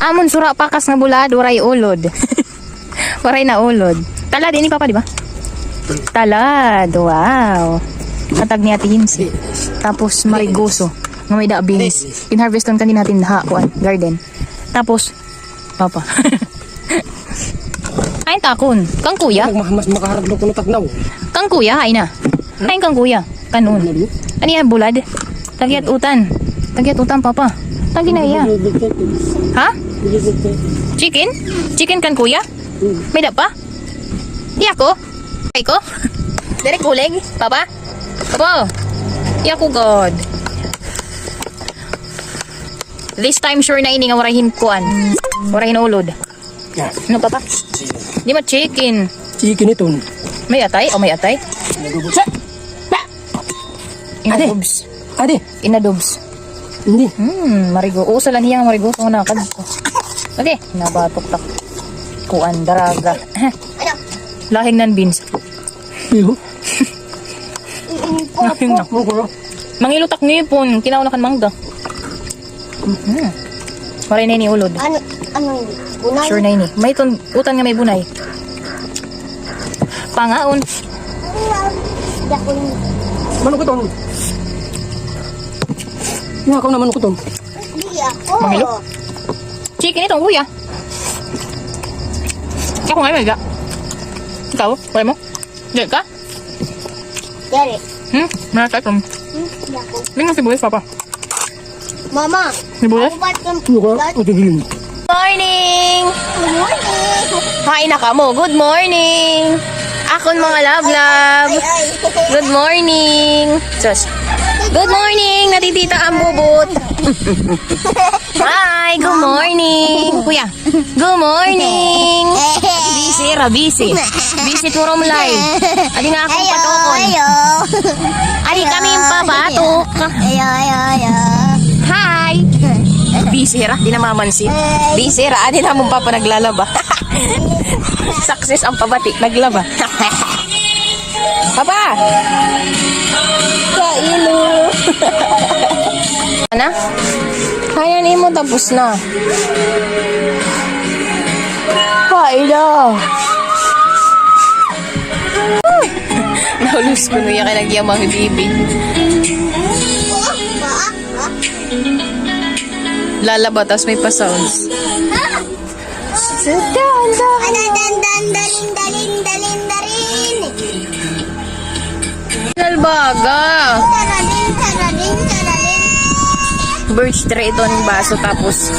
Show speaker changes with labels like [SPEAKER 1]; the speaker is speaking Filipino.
[SPEAKER 1] Amon sura pakas nga bulad, waray ulod. Waray na ulod. Talad ini papa, di ba? Talad. Wow. Katag ni Ate Hinsi. Tapos marigoso. Nga may da beans. Kinharveston kan din natin ha, kuan, garden. Tapos papa. Ay takon. Kang kuya.
[SPEAKER 2] Mas makaharap ko na tagnaw.
[SPEAKER 1] Kang kuya, ay na. Ay kang kuya. Kanon. Ano yan, bulad? Tagiat utan. Tagiat utan, papa. Tagi na iya. Ha? Chicken? Chicken kan kuya? May da pa? Iya ko? Ay ko? Direk kuleg? Papa? Papa? Iya ko, God. This time sure na ini nga warahin kuan. Warahin ulod. Ano, papa? Di ma chicken.
[SPEAKER 2] Chicken ito.
[SPEAKER 1] May atay? O may atay? Inadobs.
[SPEAKER 2] Ade.
[SPEAKER 1] Inadobs.
[SPEAKER 2] Hindi.
[SPEAKER 1] Marigo. Uusalan hiyang marigo. Ito na nakad ko. Okay. Nabatok tak. Kuan, daraga. Lahing nan beans.
[SPEAKER 2] Iyo.
[SPEAKER 1] Lahing na. Mangilutak ngipon. Kinaunakan mangga. Maray na ini ulod.
[SPEAKER 3] Ano yun? Bunay?
[SPEAKER 1] Sure na ini. May utan nga may bunay. Pangaon.
[SPEAKER 3] Dakon.
[SPEAKER 2] Manok ito. Nakaw na manok ito.
[SPEAKER 3] Hindi ako.
[SPEAKER 1] Mangilo? Chicken itong kuya. Ako nga may ga. Ikaw? Kaya mo? Diyan ka?
[SPEAKER 3] Dari.
[SPEAKER 1] Nakakay from.
[SPEAKER 3] Hindi ako.
[SPEAKER 1] Tingnan si Buwis, papa.
[SPEAKER 3] Mama.
[SPEAKER 1] Si Buwis?
[SPEAKER 3] Ako ba't yung...
[SPEAKER 2] Ano ka? Ito din.
[SPEAKER 1] Morning!
[SPEAKER 3] Good morning.
[SPEAKER 1] Hain na ka mo. Good morning! Akon mga love-love.
[SPEAKER 3] Ay.
[SPEAKER 1] Good morning! Sus. Good morning! Natitita ang bubot. Hi! Good morning! Kuya, good morning! Busy, busy. Busy turom live. Adi nga akong patukon.
[SPEAKER 3] Ayo.
[SPEAKER 1] Adi kami yung papatok.
[SPEAKER 3] Ayo.
[SPEAKER 1] Hi! Busy ra, di na mamansin. Busy ra, adi na mong papa naglalaba. Success ang pabati, naglaba. Papa! Kailo! Ana? Hayan mo tapos na. Kailo! Naulus ko nuya ka nagyamang bibi. Lalaba, tapos may pa-sounds. Sudanda!
[SPEAKER 3] Dalin.
[SPEAKER 1] Nalbaga!
[SPEAKER 3] Taradin.
[SPEAKER 1] Birch tray ito ng baso tapos